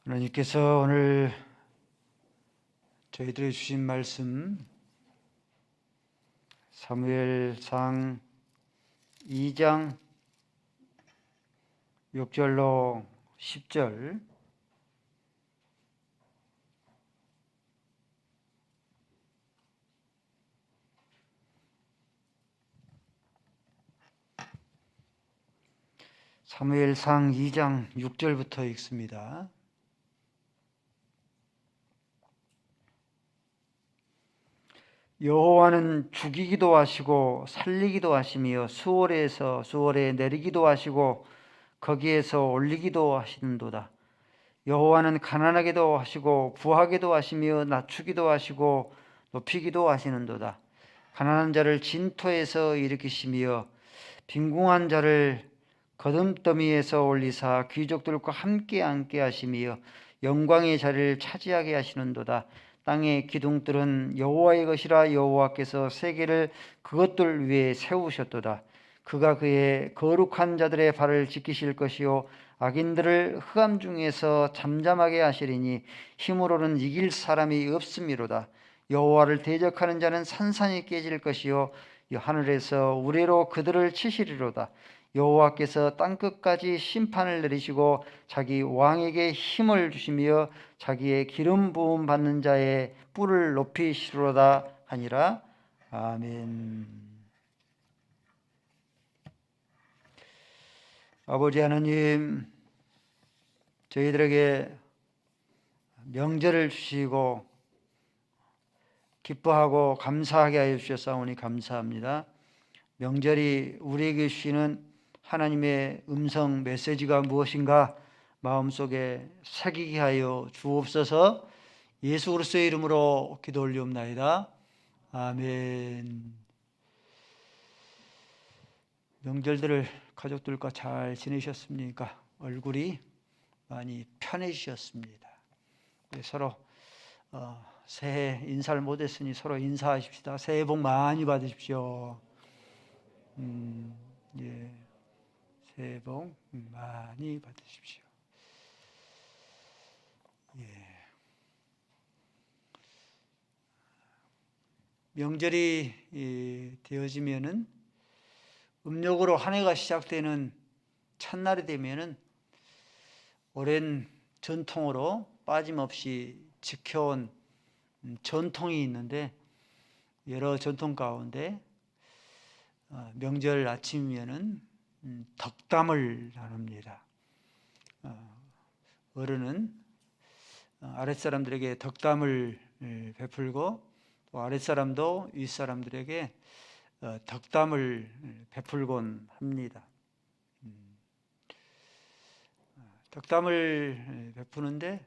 하나님께서 오늘 저희들에게 주신 말씀 사무엘상 2장 6절로 10절, 사무엘상 2장 6절부터 읽습니다. 여호와는 죽이기도 하시고 살리기도 하시며 수월에 내리기도 하시고 거기에서 올리기도 하시는도다. 여호와는 가난하게도 하시고 부하게도 하시며 낮추기도 하시고 높이기도 하시는도다. 가난한 자를 진토에서 일으키시며 빈궁한 자를 거름더미에서 올리사 귀족들과 함께 앉게 하시며 영광의 자리를 차지하게 하시는도다. 땅의 기둥들은 여호와의 것이라. 여호와께서 세계를 그것들 위에 세우셨도다. 그가 그의 거룩한 자들의 발을 지키실 것이요 악인들을 흑암 중에서 잠잠하게 하시리니 힘으로는 이길 사람이 없음이로다. 여호와를 대적하는 자는 산산이 깨질 것이요 하늘에서 우레로 그들을 치시리로다. 여호와께서 땅끝까지 심판을 내리시고 자기 왕에게 힘을 주시며 자기의 기름 부음 받는 자의 뿔을 높이시리로다 하니라. 아멘. 아버지 하나님, 저희들에게 명절을 주시고 기뻐하고 감사하게 하여 주셨사오니 감사합니다. 명절이 우리에게 주시는 하나님의 음성 메시지가 무엇인가 마음속에 새기게 하여 주옵소서. 예수 그리스도의 이름으로 기도 올리옵나이다. 아멘. 명절들을 가족들과 잘 지내셨습니까? 얼굴이 많이 편해지셨습니다. 서로 새해 인사를 못했으니 서로 인사하십시다. 새해 복 많이 받으십시오. 예, 새해 복 많이 받으십시오. 예. 명절이 되어지면은 음력으로 한 해가 시작되는 첫날이 되면은 오랜 전통으로 빠짐없이 지켜온 전통이 있는데, 여러 전통 가운데 명절 아침이면은 덕담을 나눕니다. 어른은 아랫사람들에게 덕담을 베풀고 또 아랫사람도 윗사람들에게 덕담을 베풀곤 합니다. 덕담을 베푸는데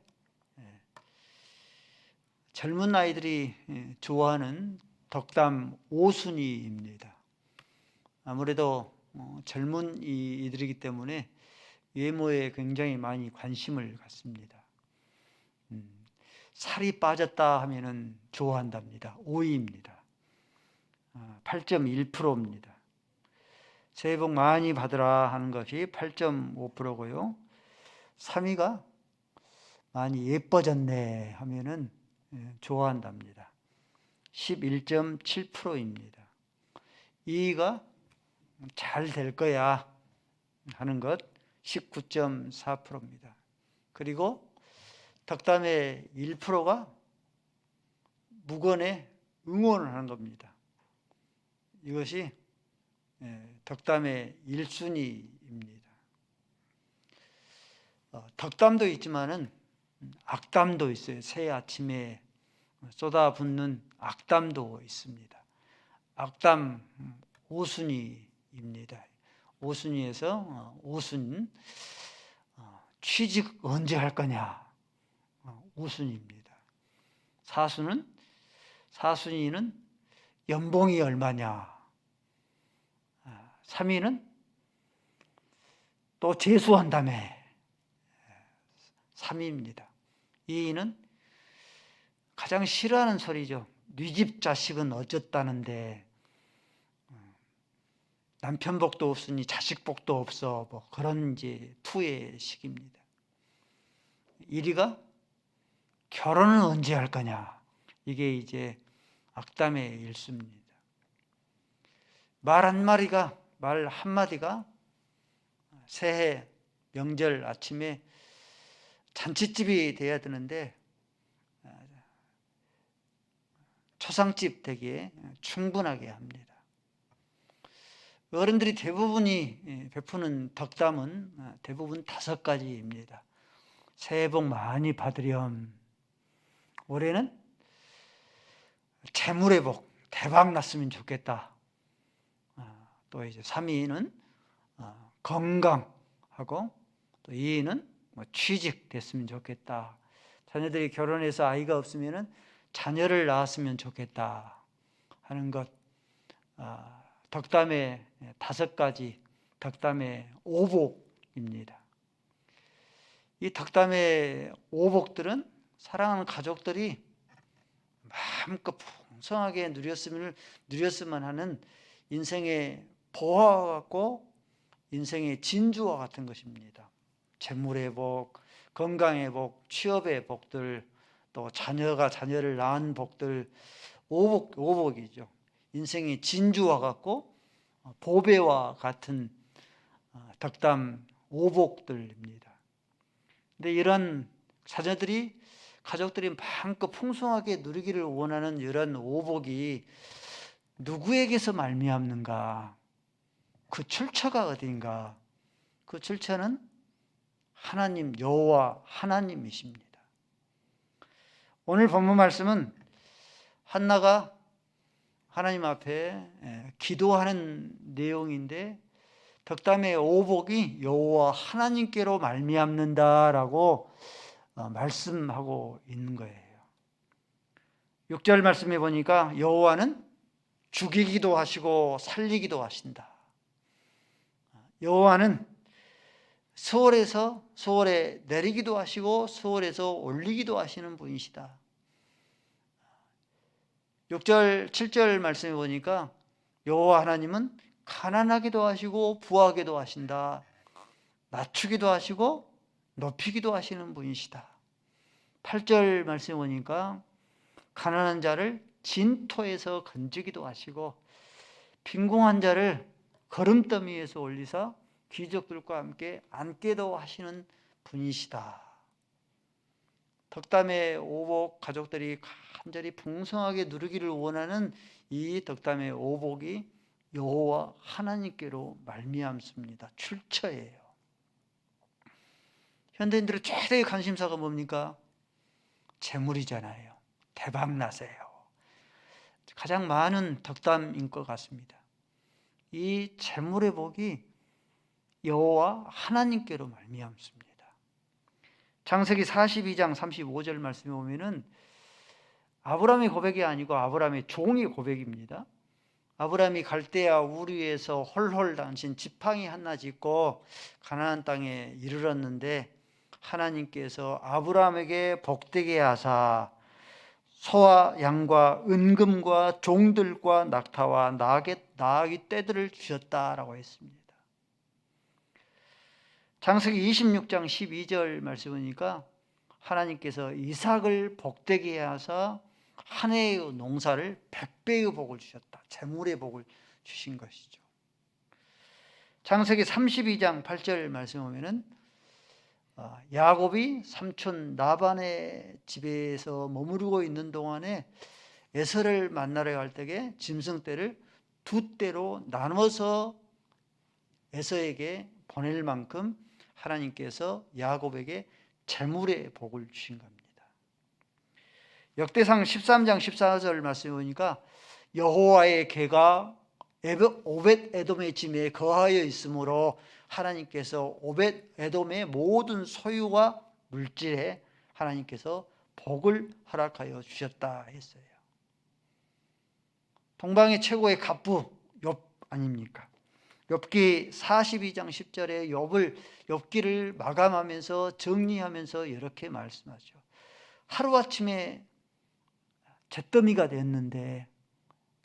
젊은 아이들이 좋아하는 덕담 5순위입니다. 아무래도 젊은 이들이기 때문에 외모에 굉장히 많이 관심을 갖습니다. 살이 빠졌다 하면은 좋아한답니다. 5위입니다. 8.1%입니다. 새해 복 많이 받으라 하는 것이 8.5%고요. 3위가 많이 예뻐졌네 하면은 좋아한답니다. 11.7%입니다. 2위가 잘 될 거야 하는 것 19.4%입니다. 그리고 덕담의 1%가 묵언에 응원을 하는 겁니다. 이것이 덕담의 1순위입니다. 덕담도 있지만은 악담도 있어요. 새해 아침에 쏟아붓는 악담도 있습니다. 악담 5순위입니다. 5순위에서 5순 취직 언제 할 거냐 5순위입니다. 4순위는 연봉이 얼마냐. 3위는 또 재수한다며 3위입니다. 2위는 가장 싫어하는 소리죠. 네 집 자식은 어쩌다는데 남편 복도 없으니 자식 복도 없어, 뭐 그런 이제 투의 식입니다. 1위가 결혼은 언제 할 거냐. 이게 이제 악담의 일수입니다. 말 한마디가 새해 명절 아침에 잔치집이 돼야 되는데 초상집 되기에 충분하게 합니다. 어른들이 대부분이 베푸는 덕담은 대부분 5가지입니다. 새해 복 많이 받으렴. 올해는 재물의 복 대박 났으면 좋겠다. 또 이제 3위는 건강하고, 또 2위는 취직 됐으면 좋겠다. 자녀들이 결혼해서 아이가 없으면 자녀를 낳았으면 좋겠다 하는 것. 덕담의 5가지, 덕담의 오복입니다. 이 덕담의 오복들은 사랑하는 가족들이 마음껏 풍성하게 누렸으면 하는 인생의 보화와 같고 인생의 진주와 같은 것입니다. 재물의 복, 건강의 복, 취업의 복들, 또 자녀가 자녀를 낳은 복들, 오복이죠. 인생의 진주와 같고 보배와 같은 덕담 오복들입니다. 근데 이런 가족들이 마음껏 풍성하게 누리기를 원하는 이런 오복이 누구에게서 말미암는가? 그 출처가 어디인가? 그 출처는 하나님, 여호와 하나님이십니다. 오늘 본문 말씀은 한나가 하나님 앞에 기도하는 내용인데, 덕담의 오복이 여호와 하나님께로 말미암는다라고 말씀하고 있는 거예요. 6절 말씀해 보니까 여호와는 죽이기도 하시고 살리기도 하신다. 여호와는 수월에 내리기도 하시고 수월에서 올리기도 하시는 분이시다. 6절, 7절 말씀해 보니까 여호와 하나님은 가난하기도 하시고 부하게도 하신다. 낮추기도 하시고 높이기도 하시는 분이시다. 8절 말씀해 보니까 가난한 자를 진토에서 건지기도 하시고 빈궁한 자를 거름더미에서 올리사 귀족들과 함께 앉게도 하시는 분이시다. 덕담의 오복, 가족들이 간절히 풍성하게 누리기를 원하는 이 덕담의 오복이 여호와 하나님께로 말미암습니다. 출처예요. 현대인들의 최대의 관심사가 뭡니까? 재물이잖아요. 대박 나세요. 가장 많은 덕담인 것 같습니다. 이 재물의 복이 여호와 하나님께로 말미암습니다. 창세기 42장 35절 말씀에 보면은 아브라함의 고백이 아니고 아브라함의 종의 고백입니다. 아브라함이 갈대아 우르에서 홀홀 단신 지팡이 하나 짚고 가나안 땅에 이르렀는데 하나님께서 아브라함에게 복되게 하사 소와 양과 은금과 종들과 낙타와 나귀 떼들을 주셨다라고 했습니다. 창세기 26장 12절 말씀이니까 하나님께서 이삭을 복되게 하사 한 해의 농사를 100배의 복을 주셨다. 재물의 복을 주신 것이죠. 창세기 32장 8절 말씀 보면은 야곱이 삼촌 라반의 집에서 머무르고 있는 동안에 에서를 만나러 갈 때에 짐승떼를 2떼로 나눠서 에서에게 보낼 만큼 하나님께서 야곱에게 재물의 복을 주신 겁니다. 역대상 13장 14절 말씀해 보니까 여호와의 궤가 오벳 에돔의 짐에 거하여 있으므로 하나님께서 오벳 에돔의 모든 소유와 물질에 하나님께서 복을 허락하여 주셨다 했어요. 동방의 최고의 갑부 욥 아닙니까? 욥기 42장 10절에 욥기를 마감하면서 정리하면서 이렇게 말씀하죠. 하루아침에 잿더미가 됐는데,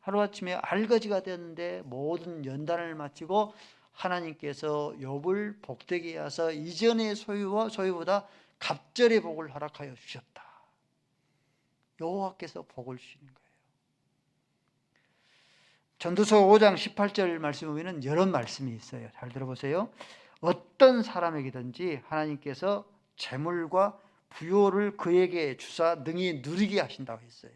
하루아침에 알거지가 됐는데 모든 연단을 마치고 하나님께서 욥을 복되게 하사 이전의 소유보다 갑절의 복을 허락하여 주셨다. 여호와께서 복을 주시는 거예요. 전도서 5장 18절 말씀에 보면 이런 말씀이 있어요. 잘 들어보세요. 어떤 사람에게든지 하나님께서 재물과 부요를 그에게 주사 능히 누리게 하신다고 했어요.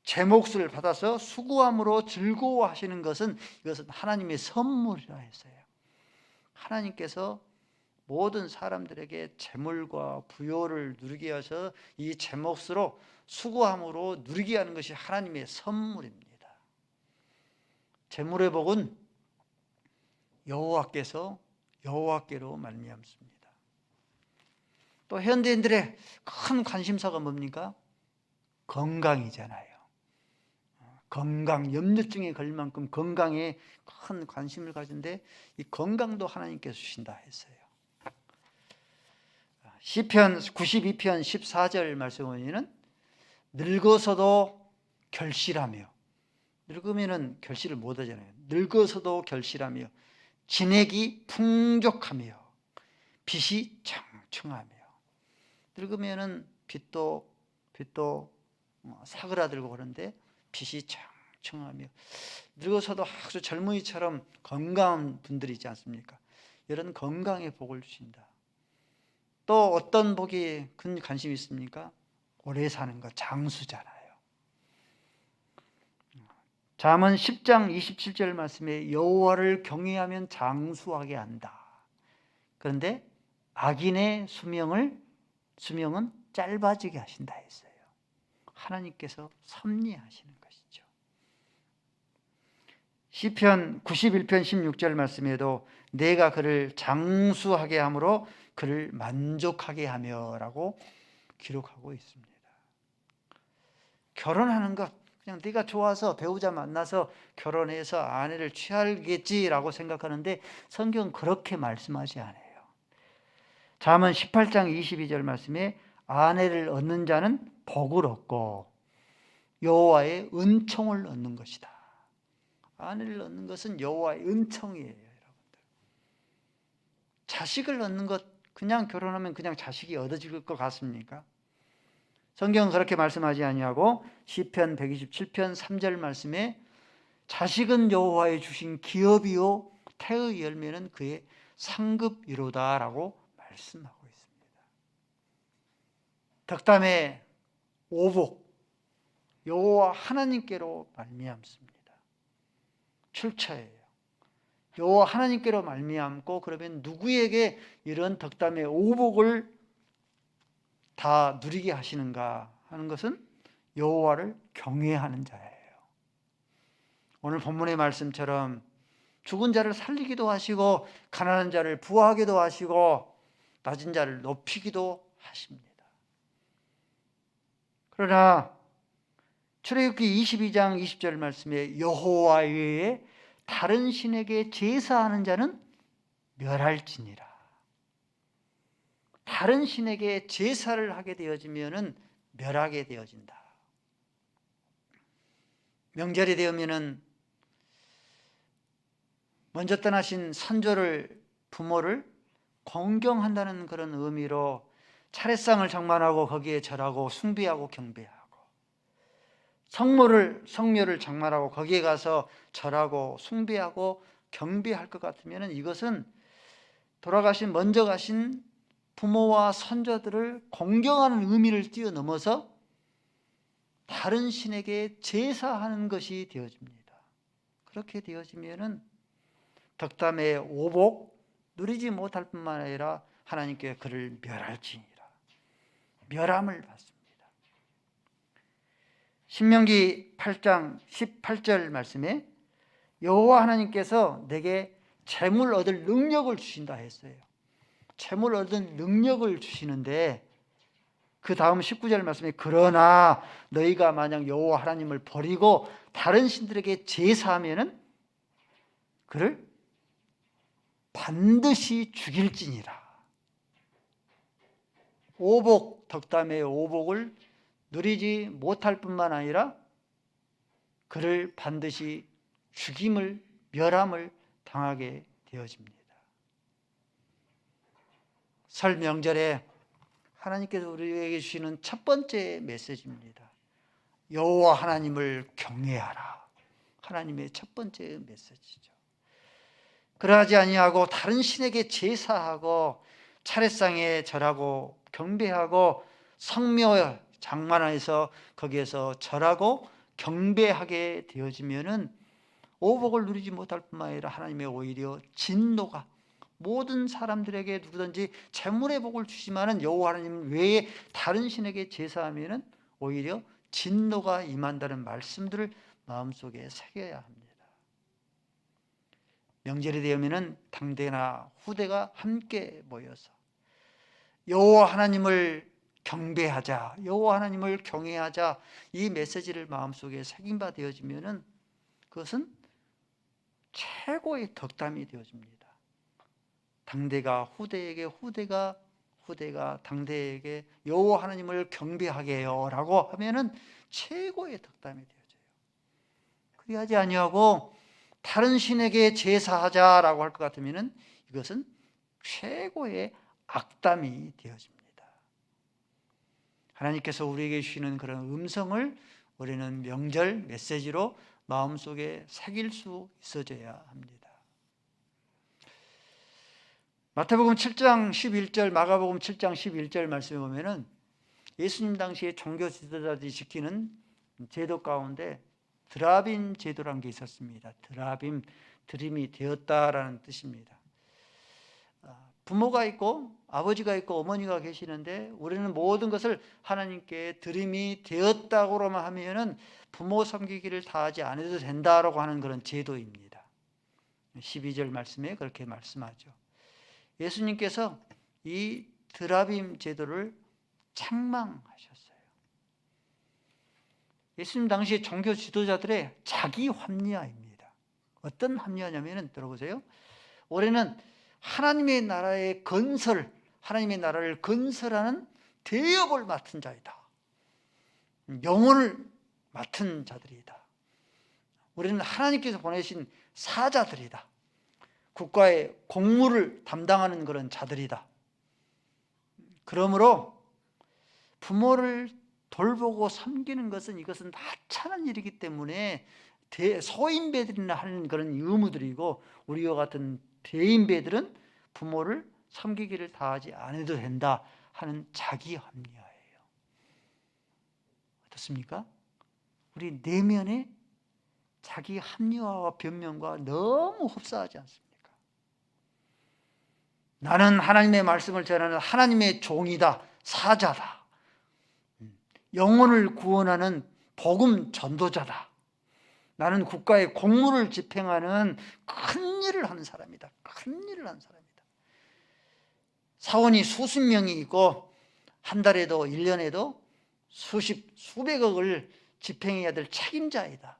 제 몫을 받아서 수고함으로 즐거워하시는 것은 이것은 하나님의 선물이라 했어요. 하나님께서 모든 사람들에게 재물과 부요를 누리게 하셔서 이 제 몫으로 수고함으로 누리게 하는 것이 하나님의 선물입니다. 재물의 복은 여호와께로 말미암습니다. 또 현대인들의 큰 관심사가 뭡니까? 건강이잖아요. 건강, 염려증에 걸릴 만큼 건강에 큰 관심을 가진데 이 건강도 하나님께서 주신다 했어요. 시편 92편 14절 말씀을 보면 늙어서도 결실하며, 늙으면 결실을 못 하잖아요. 늙어서도 결실하며 진액이 풍족하며 빛이 청청하며. 늙으면 빛도 사그라들고 그러는데 빛이 청청하며, 늙어서도 아주 젊은이처럼 건강한 분들이 있지 않습니까? 이런 건강의 복을 주신다. 또 어떤 복이 큰 관심이 있습니까? 오래 사는 것, 장수잖아요. 잠언 10장 27절 말씀에 여호와를 경외하면 장수하게 한다. 그런데 악인의 수명은 짧아지게 하신다 했어요. 하나님께서 섭리하시는 것이죠. 시편 91편 16절 말씀에도 내가 그를 장수하게 함으로 그를 만족하게 하며 라고 기록하고 있습니다. 결혼하는 것, 그냥 네가 좋아서 배우자 만나서 결혼해서 아내를 취하겠지라고 생각하는데 성경은 그렇게 말씀하지 않아요. 잠언 18장 22절 말씀에 아내를 얻는 자는 복을 얻고 여호와의 은총을 얻는 것이다. 아내를 얻는 것은 여호와의 은총이에요, 여러분들. 자식을 얻는 것, 그냥 결혼하면 그냥 자식이 얻어질 것 같습니까? 성경은 그렇게 말씀하지 아니하고 시편 127편 3절 말씀에 자식은 여호와의 주신 기업이요 태의 열매는 그의 상급이로다라고 말씀하고 있습니다. 덕담의 오복, 여호와 하나님께로 말미암습니다. 출처예요. 여호와 하나님께로 말미암고, 그러면 누구에게 이런 덕담의 오복을 다 누리게 하시는가 하는 것은 여호와를 경외하는 자예요. 오늘 본문의 말씀처럼 죽은 자를 살리기도 하시고 가난한 자를 부하기도 하시고 낮은 자를 높이기도 하십니다. 그러나 출애굽기 22장 20절 말씀에 여호와 외에 다른 신에게 제사하는 자는 멸할지니라. 다른 신에게 제사를 하게 되어지면은 멸하게 되어진다. 명절이 되면은 먼저 떠나신 선조를, 부모를 공경한다는 그런 의미로 차례상을 장만하고 거기에 절하고 숭배하고 경배하고, 성묘를 장만하고 거기에 가서 절하고 숭배하고 경배할 것 같으면 이것은 돌아가신, 먼저 가신 부모와 선조들을 공경하는 의미를 뛰어넘어서 다른 신에게 제사하는 것이 되어집니다. 그렇게 되어지면은 덕담의 오복 누리지 못할 뿐만 아니라 하나님께 그를 멸할지니라. 멸함을 받습니다. 신명기 8장 18절 말씀에 여호와 하나님께서 내게 재물 얻을 능력을 주신다 했어요. 재물 얻을 능력을 주시는데 그 다음 19절 말씀에 그러나 너희가 만약 여호와 하나님을 버리고 다른 신들에게 제사하면은 그를 반드시 죽일지니라. 오복, 덕담의 오복을 누리지 못할 뿐만 아니라 그를 반드시 죽임을, 멸함을 당하게 되어집니다. 설 명절에 하나님께서 우리에게 주시는 첫 번째 메시지입니다. 여호와 하나님을 경외하라. 하나님의 첫 번째 메시지죠. 그러하지 아니하고 다른 신에게 제사하고 차례상에 절하고 경배하고 성묘 장만해서 거기에서 절하고 경배하게 되어지면은 오복을 누리지 못할 뿐만 아니라 하나님의 오히려 진노가 모든 사람들에게 누구든지 재물의 복을 주시면은 여호와 하나님 외에 다른 신에게 제사하면은 오히려 진노가 임한다는 말씀들을 마음속에 새겨야 합니다. 명절이 되면은 당대나 후대가 함께 모여서 여호와 하나님을 경배하자, 여호와 하나님을 경외하자, 이 메시지를 마음속에 새김바 되어지면은 그것은 최고의 덕담이 되어집니다. 당대가 후대에게, 후대가 당대에게 여호와 하나님을 경배하게 해요라고 하면은 최고의 덕담이 되어져요. 그리하지 아니하고 다른 신에게 제사하자라고 할 것 같으면은 이것은 최고의 악담이 되어집니다. 하나님께서 우리에게 주시는 그런 음성을 우리는 명절 메시지로 마음속에 새길 수 있어져야 합니다. 마태복음 7장 11절, 마가복음 7장 11절 말씀에 보면은 예수님 당시에 종교 지도자들이 지키는 제도 가운데 드라빔 제도라는 게 있었습니다. 드라빔, 드림이 되었다라는 뜻입니다. 부모가 있고 아버지가 있고 어머니가 계시는데 우리는 모든 것을 하나님께 드림이 되었다고만 하면은 부모 섬기기를 다하지 않아도 된다라고 하는 그런 제도입니다. 12절 말씀에 그렇게 말씀하죠. 예수님께서 이 드라빔 제도를 책망하셨어요. 예수님 당시 종교 지도자들의 자기 합리화입니다. 어떤 합리화냐면은 들어보세요. 올해는 하나님의 나라의 건설, 하나님의 나라를 건설하는 대업을 맡은 자이다. 영혼을 맡은 자들이다. 우리는 하나님께서 보내신 사자들이다. 국가의 공무를 담당하는 그런 자들이다. 그러므로 부모를 돌보고 섬기는 것은 이것은 하찮은 일이기 때문에 소인배들이나 하는 그런 의무들이고 우리와 같은 대인배들은 부모를 섬기기를 다하지 않아도 된다 하는 자기 합리화예요. 어떻습니까? 우리 내면에 자기 합리화와 변명과 너무 흡사하지 않습니까? 나는 하나님의 말씀을 전하는 하나님의 종이다, 사자다. 영혼을 구원하는 복음 전도자다. 나는 국가의 공무를 집행하는 큰 일을 하는 사람이다. 큰 일을 하는 사람이다. 사원이 수십 명이 있고 한 달에도 1년에도 수백억을 집행해야 될 책임자이다.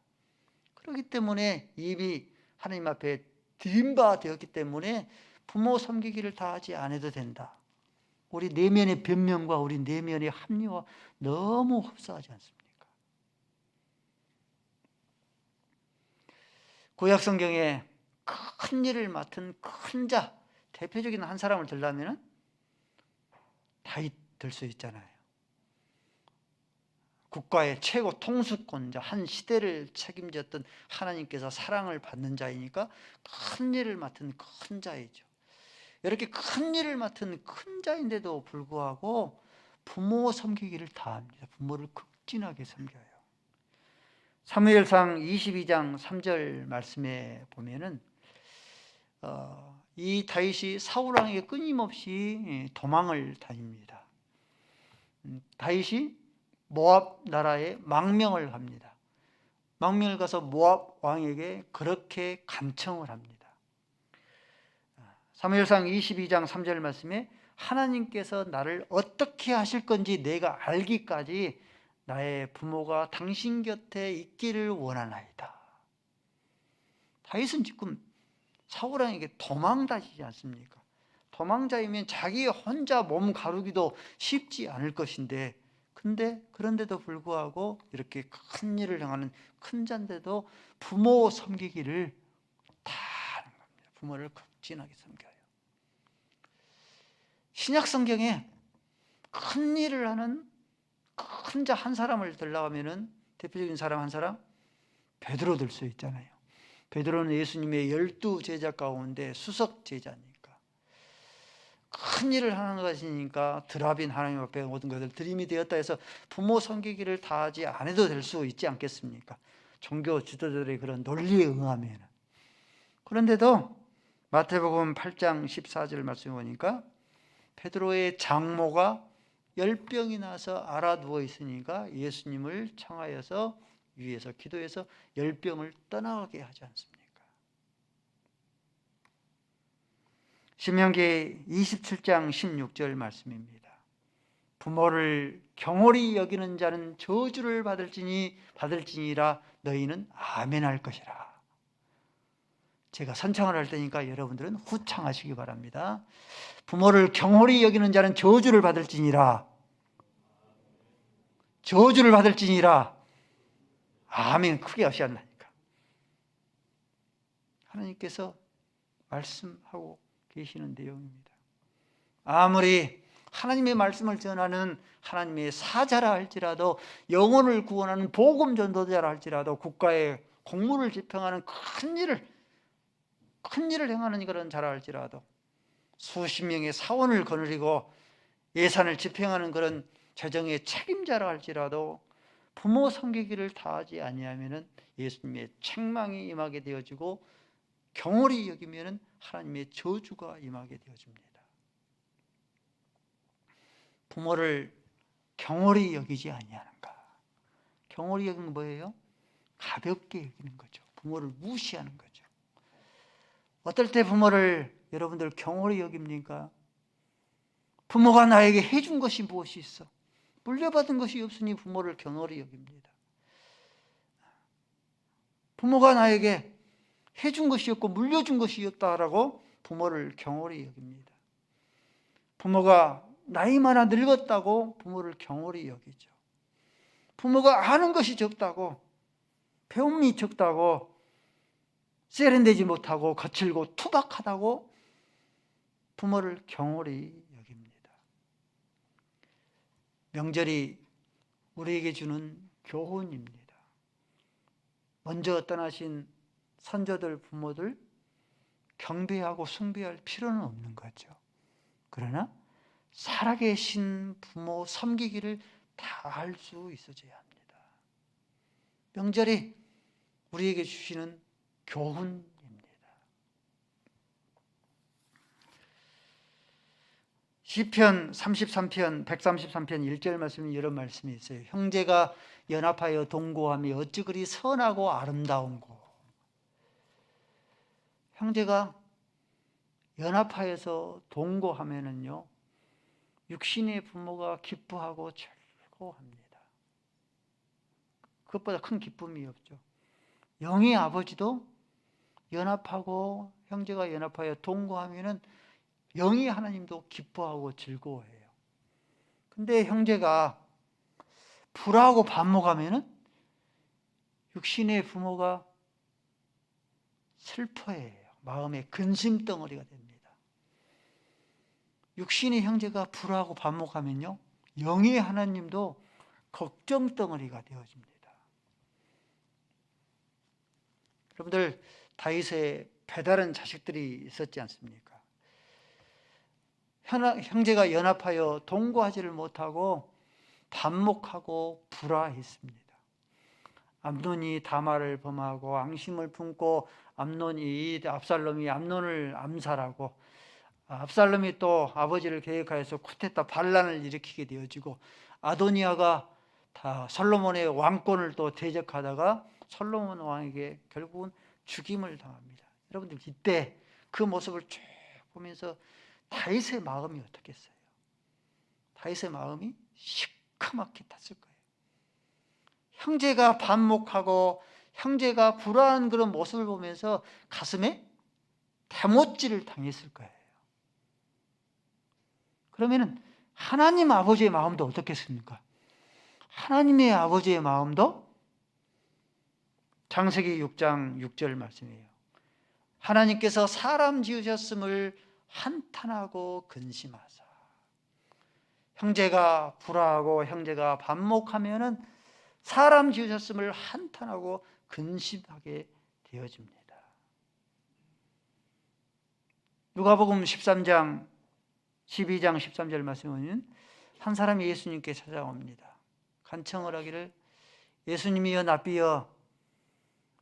그렇기 때문에 입이 하나님 앞에 드림바 되었기 때문에 부모 섬기기를 다하지 않아도 된다. 우리 내면의 변명과 우리 내면의 합리화 너무 흡사하지 않습니까? 구약 성경에 큰 일을 맡은 큰 자, 대표적인 한 사람을 들라면 다윗 들 수 있잖아요. 국가의 최고 통수권자, 한 시대를 책임졌던 하나님께서 사랑을 받는 자이니까 큰 일을 맡은 큰 자이죠. 이렇게 큰 일을 맡은 큰 자인데도 불구하고 부모 섬기기를 다합니다. 부모를 극진하게 섬겨요. 사무엘상 22장 3절 말씀에 보면은 이 다윗이 사울 왕에게 끊임없이 도망을 다닙니다. 다윗이 모압 나라에 망명을 갑니다. 망명을 가서 모압 왕에게 그렇게 간청을 합니다. 사무엘상 22장 3절 말씀에 하나님께서 나를 어떻게 하실 건지 내가 알기까지 나의 부모가 당신 곁에 있기를 원하나이다. 다윗은 지금 사울 왕에게 도망다니지 않습니까? 도망자이면 자기 혼자 몸 가루기도 쉽지 않을 것인데 그런데도 불구하고 이렇게 큰 일을 행하는 큰 자인데도 부모 섬기기를 다 하는 겁니다. 부모를 극진하게 섬겨요. 신약 성경에 큰 일을 하는 큰 자 한 사람을 들라고 하면은 대표적인 사람 한 사람 베드로 들 수 있잖아요. 베드로는 예수님의 12 제자 가운데 수석 제자니까 큰 일을 하는 것이니까 드라빈 하나님 앞에 모든 것을 드림이 되었다 해서 부모 섬기기를 다하지 않아도 될 수 있지 않겠습니까? 종교 지도자들의 그런 논리에 응하면. 그런데도 마태복음 8장 14절 말씀을 보니까 베드로의 장모가 열병이 나서 알아 누워 있으니까 예수님을 청하여서 위에서 기도해서 열병을 떠나게 하지 않습니까? 신명기 27장 16절 말씀입니다. 부모를 경홀히 여기는 자는 저주를 받을지니라 너희는 아멘할 것이라. 제가 선창을 할 테니까 여러분들은 후창하시기 바랍니다. 부모를 경홀히 여기는 자는 저주를 받을지니라. 저주를 받을지니라. 아멘. 크게 하셔야 한다니까. 하나님께서 말씀하고 계시는 내용입니다. 아무리 하나님의 말씀을 전하는 하나님의 사자라 할지라도, 영혼을 구원하는 복음 전도자라 할지라도, 국가의 공무를 집행하는 큰 일을 행하는 그런 자라 할지라도, 수십 명의 사원을 거느리고 예산을 집행하는 그런 재정의 책임자라 할지라도 부모 섬기기를 다하지 아니하면은 예수님의 책망이 임하게 되어지고, 경홀히 여기면은 하나님의 저주가 임하게 되어집니다. 부모를 경홀히 여기지 아니하는가? 경홀히 여기는 뭐예요? 가볍게 여기는 거죠. 부모를 무시하는 거죠. 어떨 때 부모를 여러분들 경홀히 여깁니까? 부모가 나에게 해준 것이 무엇이 있어? 물려받은 것이 없으니 부모를 경홀히 여깁니다. 부모가 나에게 해준 것이 없고 물려준 것이 없다라고 부모를 경홀히 여깁니다. 부모가 나이마나 늙었다고 부모를 경홀히 여기죠. 부모가 아는 것이 적다고, 배움이 적다고, 세련되지 못하고 거칠고 투박하다고 부모를 경홀히 여깁니다. 명절이 우리에게 주는 교훈입니다. 먼저 떠나신 선조들, 부모들 경배하고 숭배할 필요는 없는 거죠. 그러나 살아계신 부모 섬기기를 다 할 수 있어져야 합니다. 명절이 우리에게 주시는 교훈입니다. 시편 33편 133편 1절 말씀에 이런 말씀이 있어요. 형제가 연합하여 동거하며 어찌 그리 선하고 아름다운고. 형제가 연합하여서 동거하면은요, 육신의 부모가 기뻐하고 즐거워합니다. 그것보다 큰 기쁨이 없죠. 영의 아버지도 연합하고, 형제가 연합하여 동거하면은 영의 하나님도 기뻐하고 즐거워해요. 근데 형제가 불화하고 반목하면은 육신의 부모가 슬퍼해요. 마음의 근심덩어리가 됩니다. 육신의 형제가 불화하고 반목하면요, 영의 하나님도 걱정덩어리가 되어집니다. 여러분들, 다윗의 배다른 자식들이 있었지 않습니까? 형제가 연합하여 동거하지를 못하고 반목하고 불화했습니다. 암논이 다말을 범하고 앙심을 품고 압살롬이 암논을 암살하고, 압살롬이 또 아버지를 계획하여서 쿠데타 반란을 일으키게 되어지고, 아도니아가 다 솔로몬의 왕권을 또 대적하다가 솔로몬 왕에게 결국은 죽임을 당합니다. 여러분들, 이때 그 모습을 쭉 보면서 다윗의 마음이 어떻겠어요? 다윗의 마음이 시커멓게 탔을 거예요. 형제가 반목하고 형제가 불화한 그런 모습을 보면서 가슴에 대못질을 당했을 거예요. 그러면은 하나님 아버지의 마음도 어떻겠습니까? 하나님의 아버지의 마음도, 창세기 6장 6절 말씀이에요. 하나님께서 사람 지으셨음을 한탄하고 근심하사. 형제가 불화하고 형제가 반목하면은 사람 지으셨음을 한탄하고 근심하게 되어집니다. 누가복음 13장 12장 13절 말씀은 한 사람이 예수님께 찾아옵니다. 간청을 하기를 예수님이여 납비여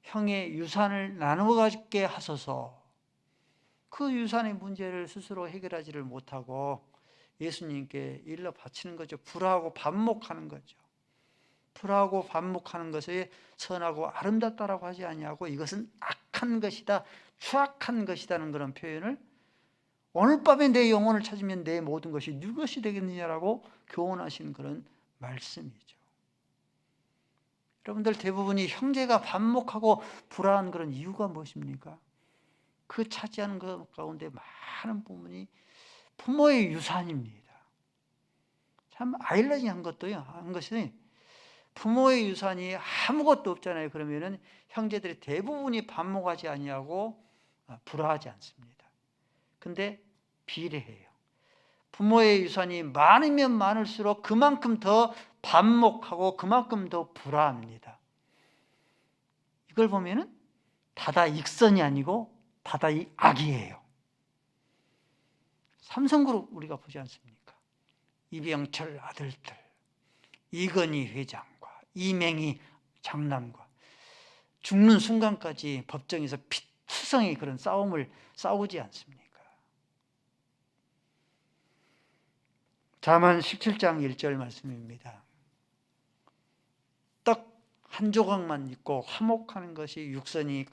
형의 유산을 나누어 가지게 하소서. 그 유산의 문제를 스스로 해결하지를 못하고 예수님께 일러 바치는 거죠. 불화하고 반목하는 거죠. 불화하고 반목하는 것에 선하고 아름답다라고 하지 아니하고 이것은 악한 것이다, 추악한 것이다는 그런 표현을 오늘 밤에 내 영혼을 찾으면 내 모든 것이 누구것이 되겠느냐라고 교훈하시는 그런 말씀이죠. 여러분들 대부분이 형제가 반목하고 불화한 그런 이유가 무엇입니까? 그 차지하는 것 가운데 많은 부분이 부모의 유산입니다. 참 아이러니한 것도요. 한 것이 부모의 유산이 아무것도 없잖아요. 그러면은 형제들이 대부분이 반목하지 아니하고 불화하지 않습니다. 근데 비례해요. 부모의 유산이 많으면 많을수록 그만큼 더 반목하고 그만큼 더 불화합니다. 이걸 보면은 다다익선이 아니고 다다익악이에요. 삼성그룹 우리가 보지 않습니까? 이병철 아들들, 이건희 회장과 이맹희 장남과 죽는 순간까지 법정에서 피투성이 그런 싸움을 싸우지 않습니까? 잠언 17장 1절 말씀입니다. 떡 한 조각만 있고 화목하는 것이 육선이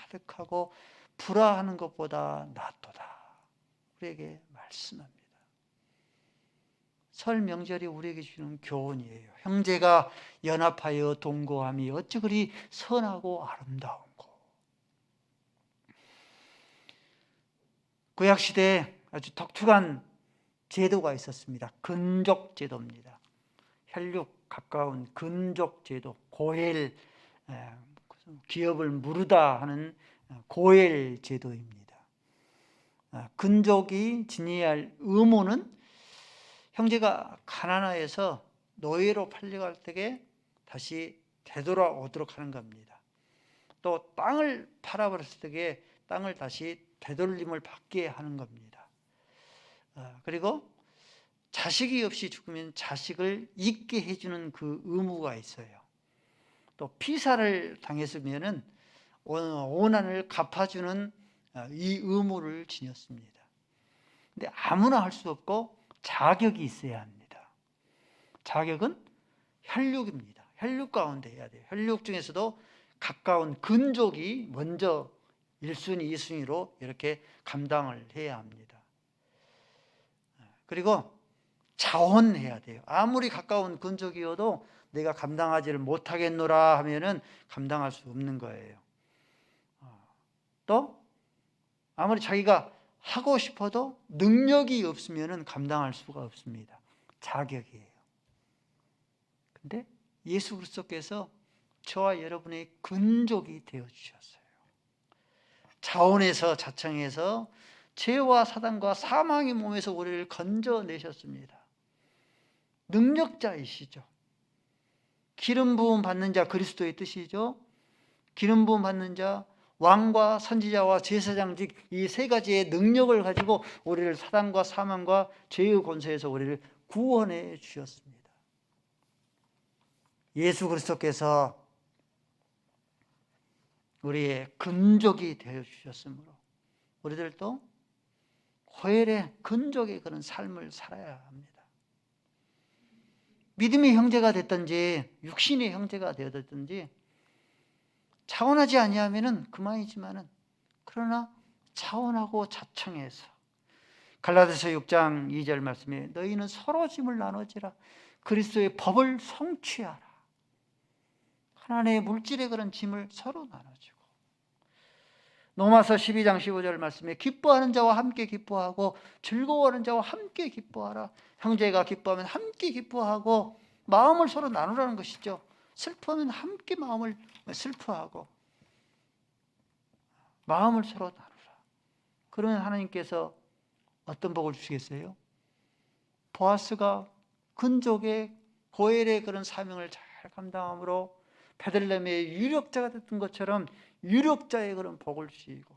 가득하고 불화하는 것보다 낫도다. 우리에게 말씀합니다. 설 명절이 우리에게 주는 교훈이에요. 형제가 연합하여 동거함이 어찌 그리 선하고 아름다운고. 구약시대에 아주 독특한 제도가 있었습니다. 근족 제도입니다. 혈육 가까운 근족 제도, 고엘, 기업을 무르다 하는 고엘 제도입니다. 근족이 지녀야 할 의무는 형제가 가난하여서 노예로 팔려갈 때에 다시 되돌아오도록 하는 겁니다. 또 땅을 팔아버렸을 때에 땅을 다시 되돌림을 받게 하는 겁니다. 그리고 자식이 없이 죽으면 자식을 있게 해주는 그 의무가 있어요. 또 피살을 당했으면은 원한을 갚아주는 이 의무를 지녔습니다. 근데 아무나 할 수 없고 자격이 있어야 합니다. 자격은 혈육입니다. 혈육 가운데 해야 돼요. 혈육 중에서도 가까운 근족이 먼저 1순위, 2순위로 이렇게 감당을 해야 합니다. 그리고 자원해야 돼요. 아무리 가까운 근족이어도 내가 감당하지를 못하겠노라 하면은 감당할 수 없는 거예요. 또 아무리 자기가 하고 싶어도 능력이 없으면은 감당할 수가 없습니다. 자격이에요. 근데 예수 그리스도께서 저와 여러분의 근족이 되어 주셨어요. 자원에서 자청해서 죄와 사단과 사망의 몸에서 우리를 건져내셨습니다. 능력자이시죠. 기름 부음 받는 자, 그리스도의 뜻이죠. 기름 부음 받는 자, 왕과 선지자와 제사장직, 이 세 가지의 능력을 가지고 우리를 사단과 사망과 죄의 권세에서 우리를 구원해 주셨습니다. 예수 그리스도께서 우리의 근족이 되어 주셨으므로 우리들도 고엘의 근족의 그런 삶을 살아야 합니다. 믿음의 형제가 됐든지 육신의 형제가 되었든지 차원하지 아니하면은 그만이지만은, 그러나 차원하고 자청해서 갈라디아서 6장 2절 말씀에 너희는 서로 짐을 나눠지라. 그리스도의 법을 성취하라. 하나님의 물질의 그런 짐을 서로 나눠주고, 로마서 12장 15절 말씀에 기뻐하는 자와 함께 기뻐하고 즐거워하는 자와 함께 기뻐하라. 형제가 기뻐하면 함께 기뻐하고 마음을 서로 나누라는 것이죠. 슬퍼하면 함께 마음을 슬퍼하고 마음을 서로 나누라. 그러면 하나님께서 어떤 복을 주시겠어요? 보아스가 근족의 고엘의 그런 사명을 잘 감당함으로 베들레헴의 유력자가 됐던 것처럼 유력자의 그런 복을 주시고,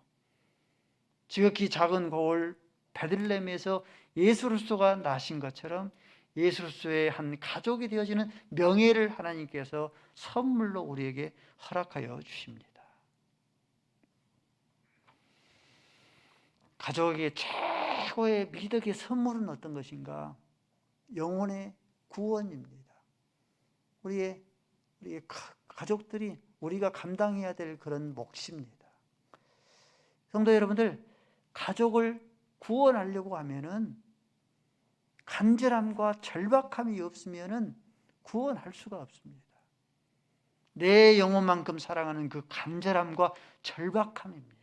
지극히 작은 고을 베들레헴에서 예수 그리스도가 나신 것처럼 예수 그리스도의 한 가족이 되어지는 명예를 하나님께서 선물로 우리에게 허락하여 주십니다. 가족에게 최고의 미덕의 선물은 어떤 것인가? 영혼의 구원입니다. 우리의 가족들이 우리가 감당해야 될 그런 몫입니다. 성도 여러분들, 가족을 구원하려고 하면은 간절함과 절박함이 없으면은 구원할 수가 없습니다. 내 영혼만큼 사랑하는 그 간절함과 절박함입니다.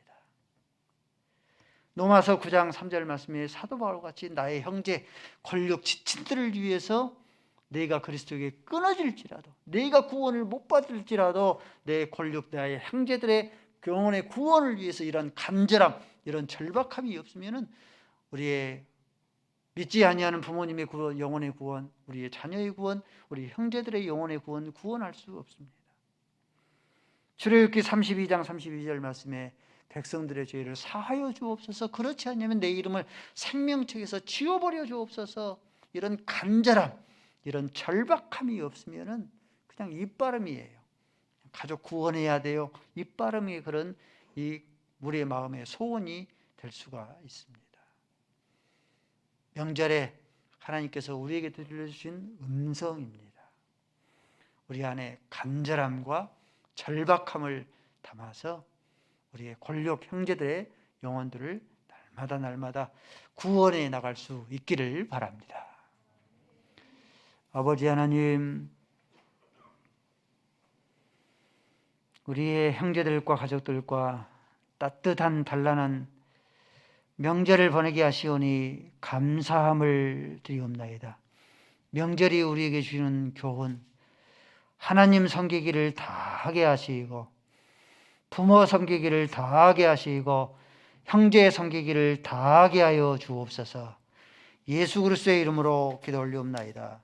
로마서 9장 3절 말씀에 사도 바울과 같이 나의 형제 권력 지친들을 위해서 내가 그리스도에게 끊어질지라도, 내가 구원을 못 받을지라도 내 권력, 나의 형제들의 영혼의 구원을 위해서 이런 간절함, 이런 절박함이 없으면은 우리의 믿지 아니하는 부모님의 구원, 영혼의 구원, 우리의 자녀의 구원, 우리 형제들의 영혼의 구원할 수 없습니다. 출애굽기 32장 32절 말씀에 백성들의 죄를 사하여 주옵소서, 그렇지 않으면 내 이름을 생명책에서 지워버려 주옵소서, 이런 간절함, 이런 절박함이 없으면은 그냥 입바람이에요. 가족 구원해야 돼요. 입바람이 그런 이 우리의 마음의 소원이 될 수가 있습니다. 명절에 하나님께서 우리에게 들려주신 음성입니다. 우리 안에 간절함과 절박함을 담아서 우리의 권력 형제들의 영혼들을 날마다 구원해 나갈 수 있기를 바랍니다. 아버지 하나님, 우리의 형제들과 가족들과 따뜻한 단란한 명절을 보내게 하시오니 감사함을 드리옵나이다. 명절이 우리에게 주는 교훈, 하나님 섬기기를 다하게 하시고, 부모 섬기기를 다하게 하시고, 형제 섬기기를 다하게 하여 주옵소서. 예수 그리스도의 이름으로 기도 올리옵나이다.